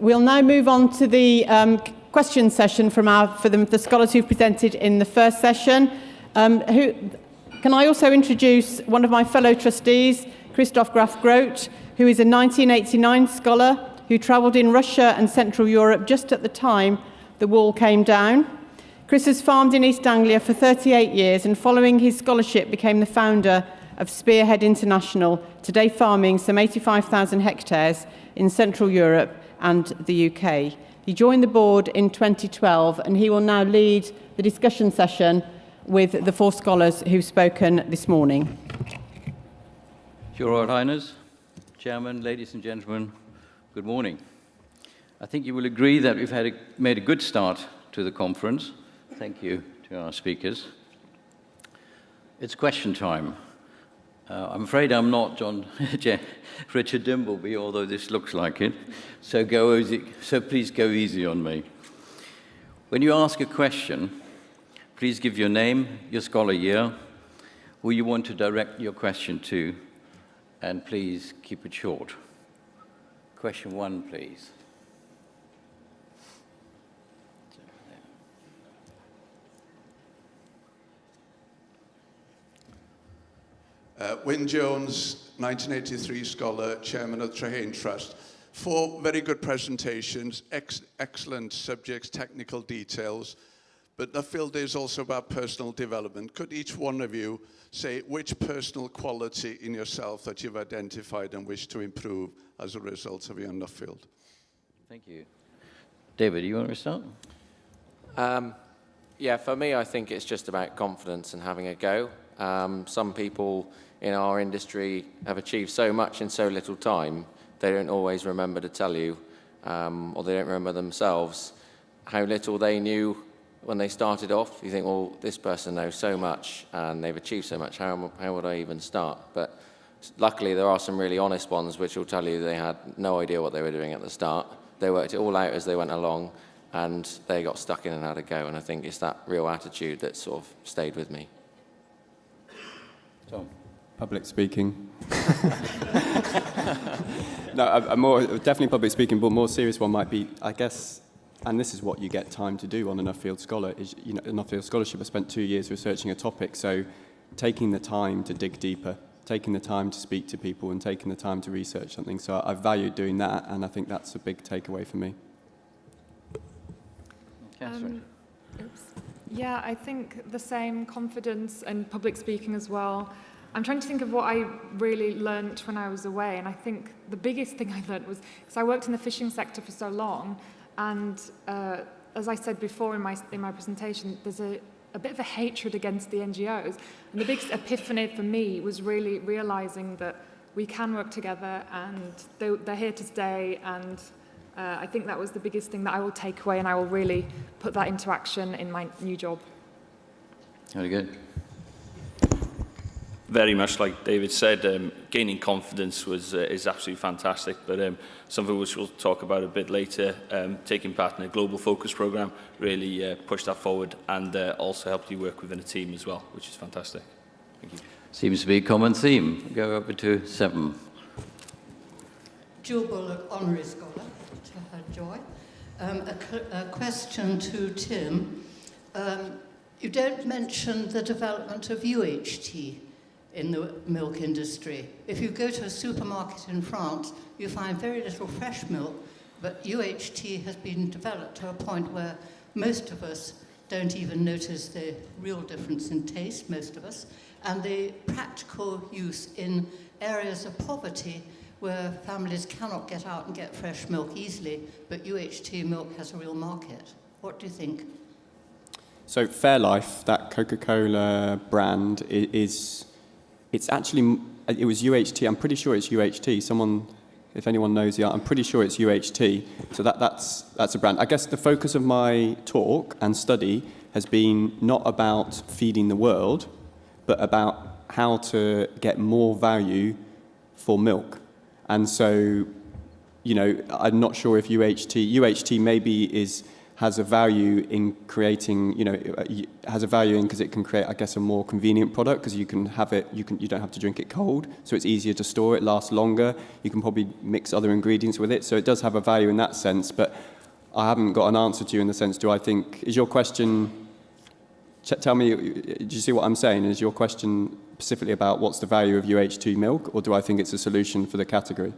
We'll now move on to the question session for the scholars who've presented in the first session. Can I also introduce one of my fellow trustees, Christoph Graf-Grote, who is a 1989 scholar who travelled in Russia and Central Europe just at the time the wall came down. Chris has farmed in East Anglia for 38 years and following his scholarship became the founder of Spearhead International, today farming some 85,000 hectares in Central Europe and the UK. He joined the board in 2012 and he will now lead the discussion session with the 4 scholars who've spoken this morning. Your Royal Highness, Chairman, ladies and gentlemen, good morning. I think you will agree that we've made a good start to the conference. Thank you to our speakers. It's question time. I'm afraid I'm not Richard Dimbleby, although this looks like it. So please go easy on me. When you ask a question, please give your name, your scholar year, who you want to direct your question to, and please keep it short. Question 1, please. Wyn Jones, 1983 scholar, chairman of the Trahane Trust. 4 very good presentations, excellent subjects, technical details, but Nuffield is also about personal development. Could each one of you say which personal quality in yourself that you've identified and wish to improve as a result of your Nuffield? Thank you. David, you want to start? Yeah, for me, I think it's just about confidence and having a go. Some people in our industry have achieved so much in so little time, they don't always remember to tell you, or they don't remember themselves, how little they knew when they started off. You think, well, this person knows so much and they've achieved so much, how would I even start? But luckily there are some really honest ones which will tell you they had no idea what they were doing at the start. They worked it all out as they went along and they got stuck in and had a go, and I think it's that real attitude that sort of stayed with me. Tom. Public speaking. No, definitely public speaking, but a more serious one might be, I guess, and this is what you get time to do on a Nuffield Scholar, is, a Nuffield Scholarship, I spent 2 years researching a topic, so taking the time to dig deeper, taking the time to speak to people and taking the time to research something. So I've valued doing that, and I think that's a big takeaway for me. Kathryn. Yeah, I think the same, confidence and public speaking as well. I'm trying to think of what I really learnt when I was away, and I think the biggest thing I learnt was, because I worked in the fishing sector for so long, and as I said before in my presentation, there's a bit of a hatred against the NGOs, and the biggest epiphany for me was really realising that we can work together, and they're here to stay, and I think that was the biggest thing that I will take away, and I will really put that into action in my new job. Very good. Very much like David said, gaining confidence is absolutely fantastic, but something which we'll talk about a bit later, taking part in a global focus program really pushed that forward and also helped you work within a team as well, which is fantastic. Thank you. Seems to be a common theme. Go over to 7. Jill Bullock, Honorary Scholar, to her joy. A question to Tim. You don't mention the development of UHT in the milk industry. If you go to a supermarket in France, you find very little fresh milk, but UHT has been developed to a point where most of us don't even notice the real difference in taste, most of us, and the practical use in areas of poverty where families cannot get out and get fresh milk easily, but UHT milk has a real market. What do you think? So Fairlife, that Coca-Cola brand, it's actually, it was UHT, I'm pretty sure it's UHT. Someone, if anyone knows the art, I'm pretty sure it's UHT. So that's a brand. I guess the focus of my talk and study has been not about feeding the world, but about how to get more value for milk. And so, I'm not sure if UHT maybe is has a value in creating, has a value in because it can create, I guess, a more convenient product because you can have it, you don't have to drink it cold, so it's easier to store, it lasts longer, you can probably mix other ingredients with it, so it does have a value in that sense, but I haven't got an answer to you in the sense, is your question, tell me, do you see what I'm saying? Is your question specifically about what's the value of UHT milk, or do I think it's a solution for the category?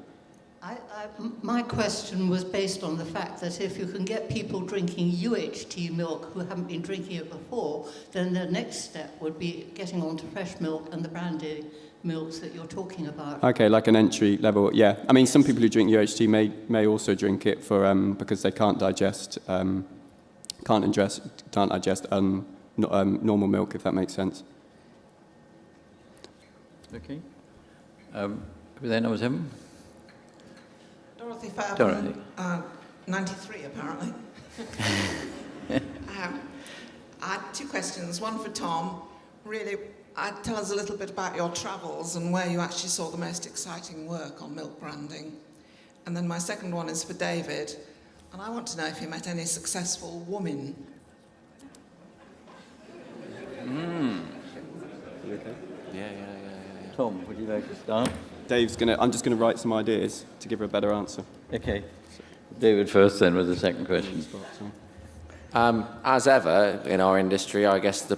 My question was based on the fact that if you can get people drinking UHT milk who haven't been drinking it before, then the next step would be getting onto fresh milk and the brandy milks that you're talking about. Okay, like an entry level, yeah. I mean, some people who drink UHT may also drink it for because they can't digest normal milk, if that makes sense. Okay. Then number 7. Dorothy Fairbairn, 93 apparently. I had 2 questions, one for Tom. Really, tell us a little bit about your travels and where you actually saw the most exciting work on milk branding. And then my second one is for David, and I want to know if you met any successful women. You okay? Yeah. Tom, would you like to start? I'm just going to write some ideas to give her a better answer. Okay. David first, then with the second question. As ever in our industry, I guess the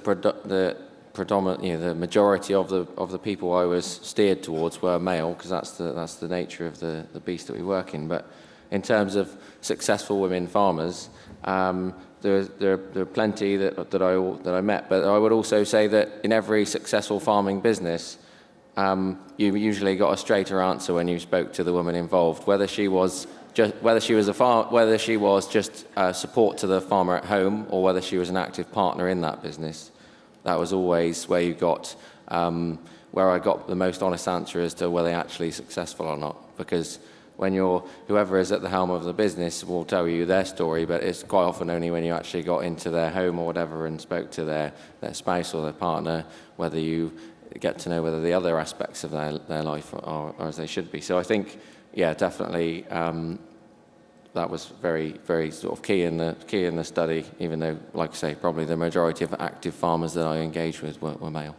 predominant, the majority of the people I was steered towards were male, because that's the nature of the beast that we work in. But in terms of successful women farmers, there are plenty that I met. But I would also say that in every successful farming business, you usually got a straighter answer when you spoke to the woman involved, whether she was just support to the farmer at home, or whether she was an active partner in that business. That was always where you got where I got the most honest answer as to whether they're actually successful or not. Because when whoever is at the helm of the business will tell you their story, but it's quite often only when you actually got into their home or whatever and spoke to their spouse or their partner, whether you get to know whether the other aspects of their life are as they should be. So I think, yeah, definitely that was very, very sort of key in the study, even though, like I say, probably the majority of active farmers that I engaged with were male.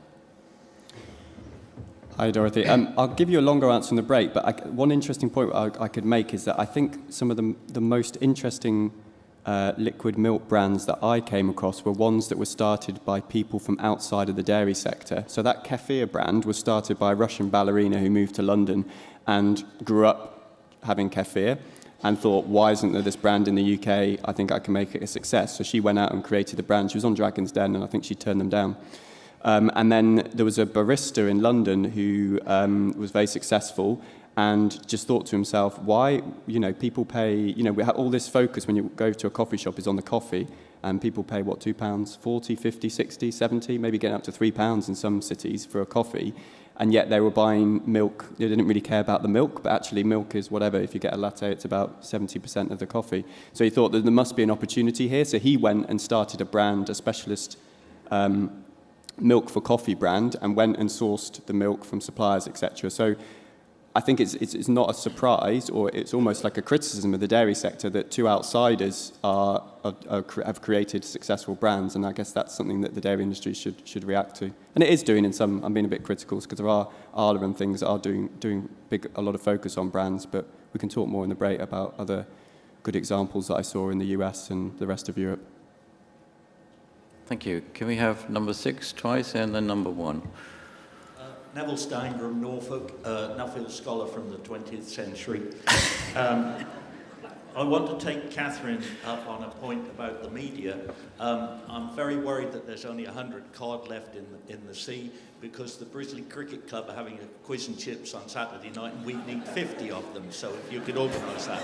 Hi, Dorothy. I'll give you a longer answer in the break, but one interesting point I could make is that I think some of the most interesting liquid milk brands that I came across were ones that were started by people from outside of the dairy sector. So that kefir brand was started by a Russian ballerina who moved to London and grew up having kefir and thought, why isn't there this brand in the UK? I think I can make it a success. So she went out and created a brand. She was on Dragon's Den, and I think she turned them down. And then there was a barista in London who was very successful and just thought to himself, why, people pay, we have all this focus when you go to a coffee shop is on the coffee, and people pay, what, £2, 40, 50, 60, 70, maybe getting up to £3 in some cities for a coffee, and yet they were buying milk. They didn't really care about the milk, but actually milk is whatever. If you get a latte, it's about 70% of the coffee. So he thought that there must be an opportunity here, so he went and started a brand, a specialist milk for coffee brand, and went and sourced the milk from suppliers, etc. So I think it's not a surprise, or it's almost like a criticism of the dairy sector that 2 outsiders have created successful brands, and I guess that's something that the dairy industry should react to. And it is doing in some. I'm being a bit critical because there are Arla and things that are doing a lot of focus on brands, but we can talk more in the break about other good examples that I saw in the US and the rest of Europe. Thank you. Can we have number 6 twice and then number 1? Neville Stein from Norfolk, Nuffield scholar from the 20th century. I want to take Kathryn up on a point about the media. I'm very worried that there's only 100 cod left in the sea because the Brisley Cricket Club are having a quiz and chips on Saturday night, and we need 50 of them, so if you could organise that.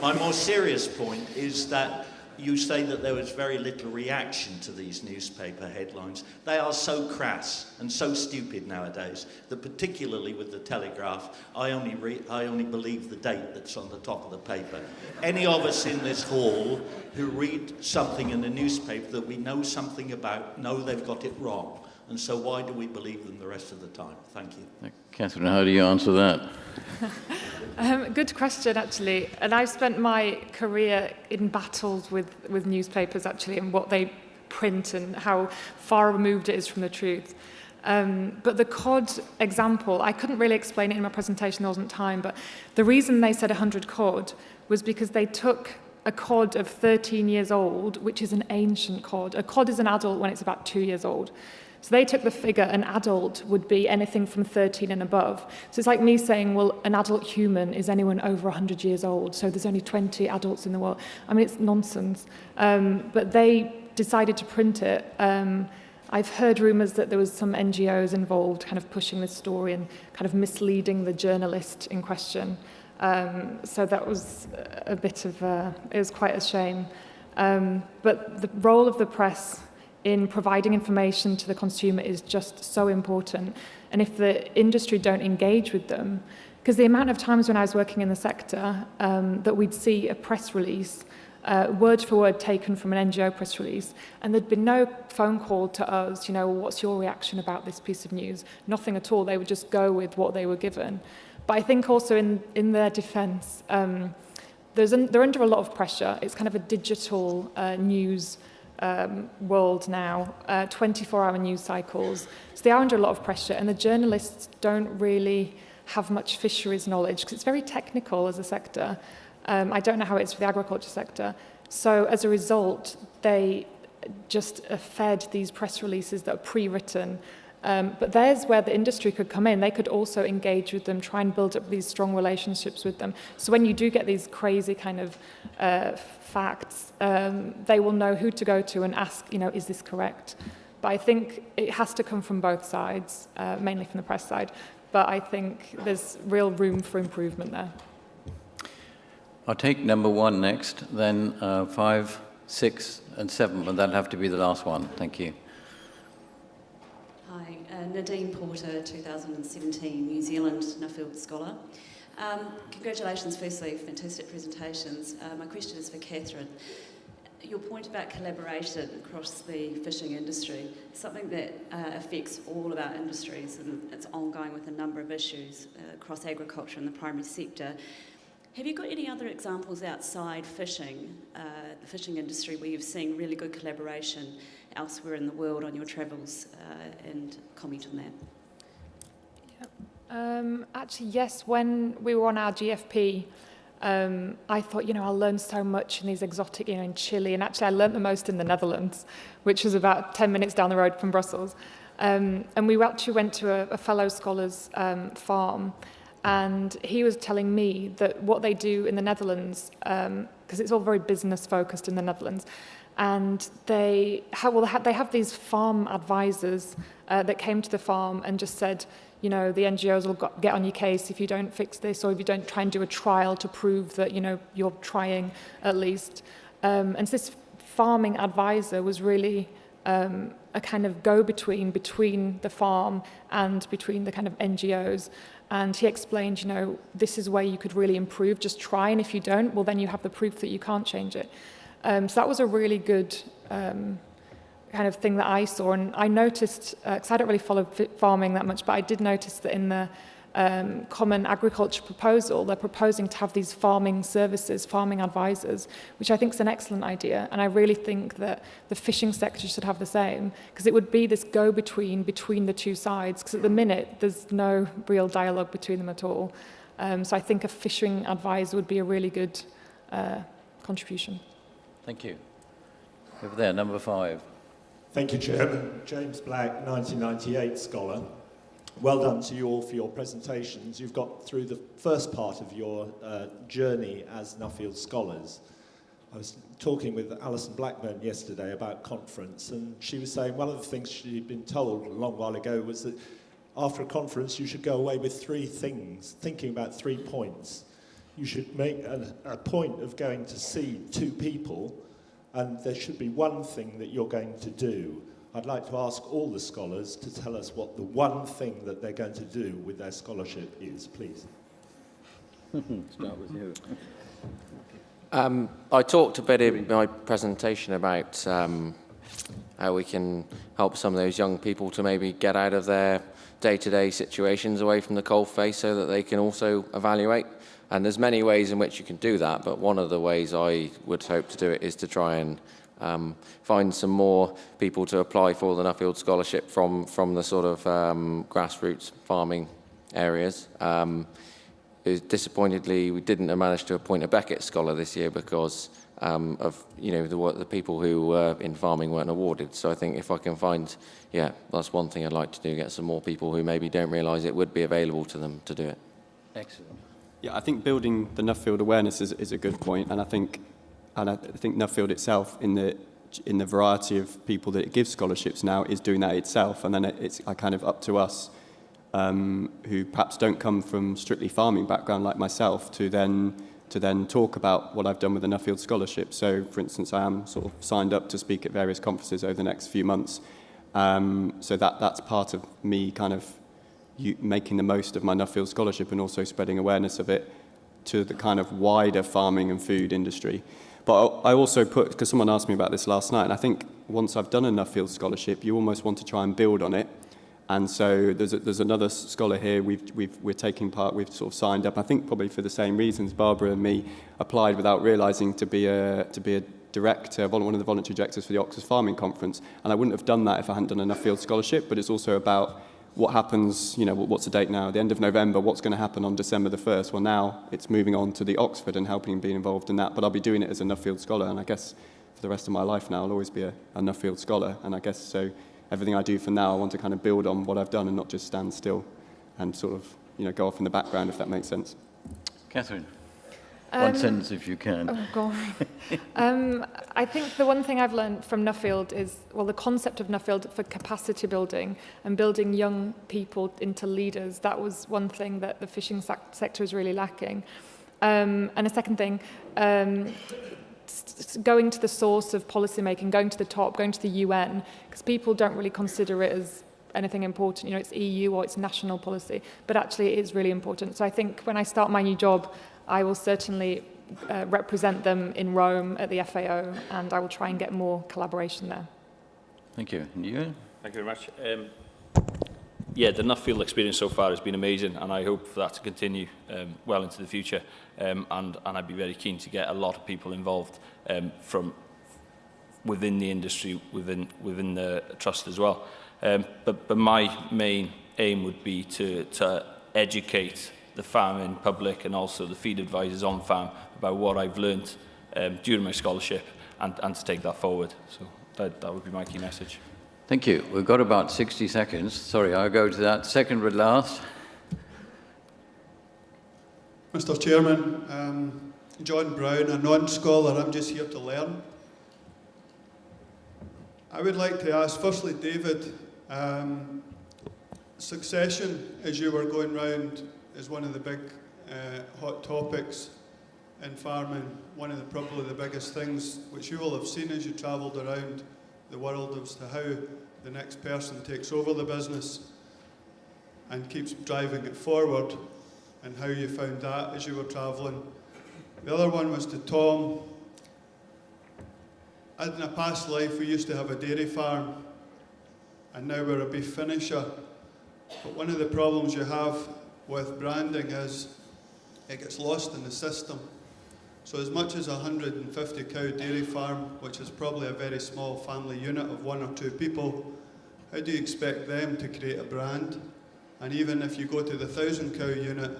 My more serious point is that you say that there was very little reaction to these newspaper headlines. They are so crass and so stupid nowadays that, particularly with the Telegraph, I only believe the date that's on the top of the paper. Any of us in this hall who read something in the newspaper that we know something about know they've got it wrong. And so why do we believe them the rest of the time? Thank you. Kathryn, how do you answer that? Good question, actually. And I've spent my career in battles with newspapers, actually, and what they print and how far removed it is from the truth. But the cod example, I couldn't really explain it in my presentation, there wasn't time, but the reason they said 100 cod was because they took a cod of 13 years old, which is an ancient cod. A cod is an adult when it's about 2 years old. So they took the figure, an adult would be anything from 13 and above. So it's like me saying, well, an adult human is anyone over 100 years old, so there's only 20 adults in the world. I mean, it's nonsense. But they decided to print it. I've heard rumours that there was some NGOs involved kind of pushing this story and kind of misleading the journalist in question. So that was a bit of it was quite a shame. But the role of the press in providing information to the consumer is just so important. And if the industry don't engage with them, because the amount of times when I was working in the sector that we'd see a press release, word for word taken from an NGO press release, and there'd been no phone call to us, what's your reaction about this piece of news? Nothing at all. They would just go with what they were given. But I think also in their defence, they're under a lot of pressure. It's kind of a digital news world now, 24-hour news cycles. So they are under a lot of pressure, and the journalists don't really have much fisheries knowledge because it's very technical as a sector. I don't know how it is for the agriculture sector. So as a result, they just are fed these press releases that are pre-written. But there's where the industry could come in. They could also engage with them, try and build up these strong relationships with them. So when you do get these crazy kind of facts, they will know who to go to and ask, is this correct? But I think it has to come from both sides, mainly from the press side. But I think there's real room for improvement there. I'll take number 1 next, then 5, 6, and 7, but that'll have to be the last one. Thank you. Hi, Nadine Porter, 2017 New Zealand Nuffield Scholar. Congratulations, firstly, fantastic presentations. My question is for Kathryn. Your point about collaboration across the fishing industry, something that affects all of our industries, and it's ongoing with a number of issues across agriculture and the primary sector. Have you got any other examples outside fishing, the fishing industry, where you've seen really good collaboration elsewhere in the world on your travels, and comment on that? Actually, yes. When we were on our GFP, I thought, I'll learn so much in these exotic, in Chile, and actually I learned the most in the Netherlands, which was about 10 minutes down the road from Brussels. And we actually went to a fellow scholar's farm, and he was telling me that what they do in the Netherlands, because it's all very business focused in the Netherlands, and they have these farm advisors that came to the farm and just said, the NGOs will get on your case if you don't fix this, or if you don't try and do a trial to prove that, you're trying at least. And so this farming advisor was really a kind of go-between between the farm and between the kind of NGOs. And he explained, this is where you could really improve. Just try, and if you don't, well, then you have the proof that you can't change it. So that was a really good kind of thing that I saw. And I noticed, because I don't really follow farming that much, but I did notice that in the Common Agriculture proposal, they're proposing to have these farming services, farming advisors, which I think is an excellent idea. And I really think that the fishing sector should have the same, because it would be this go-between between the two sides, because at the minute, there's no real dialogue between them at all. So I think a fishing advisor would be a really good contribution. Thank you. Over there, number 5. Thank you, Chairman. James Black, 1998 scholar. Well done to you all for your presentations. You've got through the first part of your journey as Nuffield scholars. I was talking with Alison Blackburn yesterday about conference, and she was saying one of the things she'd been told a long while ago was that after a conference you should go away with 3 things, thinking about 3 points. You should make a point of going to see 2 people, and there should be 1 thing that you're going to do. I'd like to ask all the scholars to tell us what the 1 thing that they're going to do with their scholarship is, please. Start with you. I talked a bit in my presentation about how we can help some of those young people to maybe get out of their day-to-day situations away from the coalface so that they can also evaluate. And there's many ways in which you can do that, but one of the ways I would hope to do it is to try and find some more people to apply for the Nuffield Scholarship from the sort of grassroots farming areas. Disappointedly, we didn't manage to appoint a Beckett Scholar this year because of the people who were in farming weren't awarded. So I think if I can find, that's one thing I'd like to do, get some more people who maybe don't realise it would be available to them to do it. Excellent. Yeah, I think building the Nuffield awareness is a good point, and I think Nuffield itself, in the variety of people that it gives scholarships now, is doing that itself, and then it's kind of up to us who perhaps don't come from strictly farming background like myself to then talk about what I've done with the Nuffield Scholarship. So, for instance, I am sort of signed up to speak at various conferences over the next few months. So that's part of me kind of making the most of my Nuffield Scholarship and also spreading awareness of it to the kind of wider farming and food industry. But I also because someone asked me about this last night, and I think once I've done a Nuffield Scholarship, you almost want to try and build on it. And so there's another scholar here we're taking part, we've sort of signed up, I think probably for the same reasons. Barbara and me applied without realising to be a director, one of the voluntary directors for the Oxford Farming Conference, and I wouldn't have done that if I hadn't done a Nuffield Scholarship. But it's also about what happens, what's the date now? At the end of November, what's going to happen on December the 1st? Well, now it's moving on to the Oxford and helping be involved in that, but I'll be doing it as a Nuffield Scholar, and I guess for the rest of my life now I'll always be a Nuffield Scholar, and I guess so everything I do from now I want to kind of build on what I've done and not just stand still and sort of, go off in the background, if that makes sense. Kathryn, one sentence if you can. Oh, God. I think the one thing I've learned from Nuffield is, the concept of Nuffield for capacity building and building young people into leaders. That was one thing that the fishing sector is really lacking. And a second thing, going to the source of policy making, going to the top, going to the UN, because people don't really consider it as anything important. It's EU or it's national policy, but actually it is really important. So I think when I start my new job, I will certainly represent them in Rome at the FAO, and I will try and get more collaboration there. Thank you. And you? Thank you very much. The Nuffield experience so far has been amazing, and I hope for that to continue well into the future. And I'd be very keen to get a lot of people involved from within the industry, within the trust as well. But my main aim would be to educate the farming public and also the feed advisors on farm about what I've learned during my scholarship and to take that forward. So that would be my key message. Thank you. We've got about 60 seconds. Sorry, I'll go to that second but last. Mr. Chairman, John Brown, a non-scholar, I'm just here to learn. I would like to ask, firstly, David, succession, as you were going round, is one of the big hot topics in farming, probably the biggest things which you will have seen as you travelled around the world as to how the next person takes over the business and keeps driving it forward, and how you found that as you were travelling. The other one was to Tom. In a past life we used to have a dairy farm, and now we're a beef finisher. But one of the problems you have with branding is it gets lost in the system. So as much as a 150 cow dairy farm, which is probably a very small family unit of 1 or 2 people, how do you expect them to create a brand? And even if you go to the 1,000 cow unit,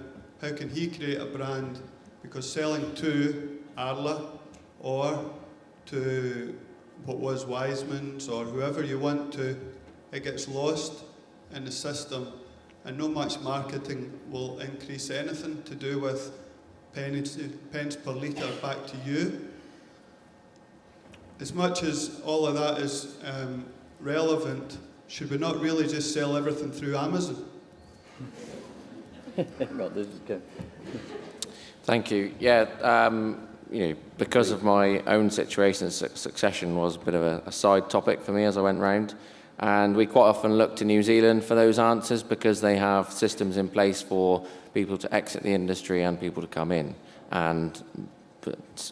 how can he create a brand? Because selling to Arla or to what was Wiseman's or whoever you want to, it gets lost in the system, and no much marketing will increase anything to do with pence per litre back to you. As much as all of that is relevant, should we not really just sell everything through Amazon? Thank you. Because of my own situation, succession was a bit of a side topic for me as I went round. And we quite often look to New Zealand for those answers because they have systems in place for people to exit the industry and people to come in. And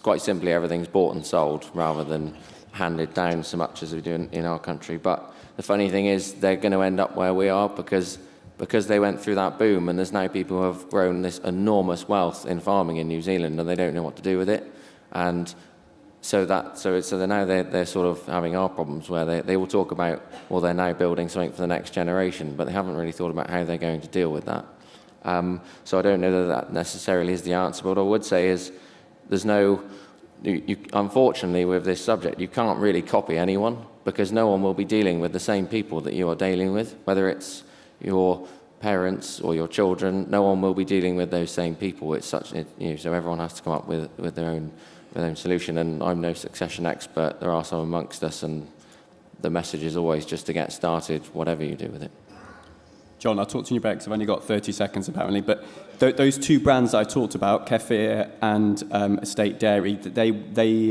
quite simply, everything's bought and sold rather than handed down so much as we do in our country. But the funny thing is they're going to end up where we are because because they went through that boom, and there's now people who have grown this enormous wealth in farming in New Zealand, and they don't know what to do with it. And so they're sort of having our problems where they will talk about, well, they're now building something for the next generation, but they haven't really thought about how they're going to deal with that. So I don't know that necessarily is the answer, but what I would say is there's no, unfortunately with this subject, you can't really copy anyone, because no one will be dealing with the same people that you are dealing with, whether it's your parents or your children, no one will be dealing with those same people. It's such, so everyone has to come up with their own solution, and I'm no succession expert. There are some amongst us, and the message is always just to get started, whatever you do with it. John, I'll talk to you about, because I've only got 30 seconds apparently, but those two brands I talked about, Kefir and Estate Dairy, they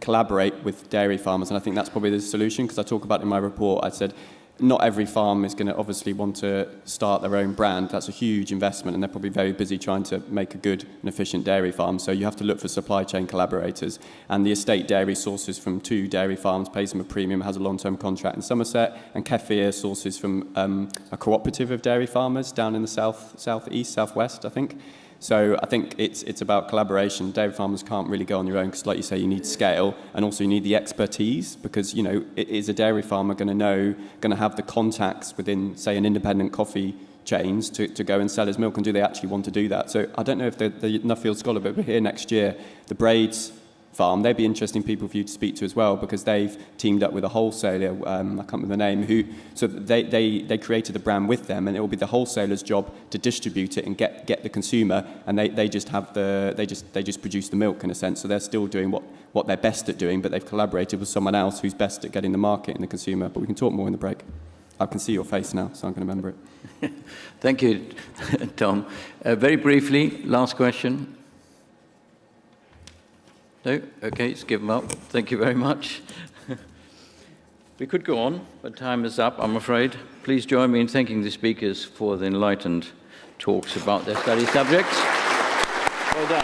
collaborate with dairy farmers, and I think that's probably the solution, because I talk about in my report, I said, not every farm is going to obviously want to start their own brand. That's a huge investment, and they're probably very busy trying to make a good and efficient dairy farm. So you have to look for supply chain collaborators. And the Estate Dairy sources from 2 dairy farms, pays them a premium, has a long-term contract in Somerset. And Kefir sources from a cooperative of dairy farmers down in the southwest, I think. So I think it's about collaboration. Dairy farmers can't really go on your own because, like you say, you need scale, and also you need the expertise, because, is a dairy farmer going to have the contacts within, say, an independent coffee chains to go and sell his milk, and do they actually want to do that? So I don't know if the Nuffield Scholar, but we're here next year, the Braids farm, they'd be interesting people for you to speak to as well, because they've teamed up with a wholesaler, I can't remember the name, so they created the brand with them, and it will be the wholesaler's job to distribute it and get the consumer, and they just produce the milk in a sense. So they're still doing what they're best at doing, but they've collaborated with someone else who's best at getting the market and the consumer. But we can talk more in the break. I can see your face now, so I'm going to remember it. Thank you, Tom. Very briefly, last question. No? Okay, let's give them up. Thank you very much. We could go on, but time is up, I'm afraid. Please join me in thanking the speakers for the enlightened talks about their study subjects. Well done.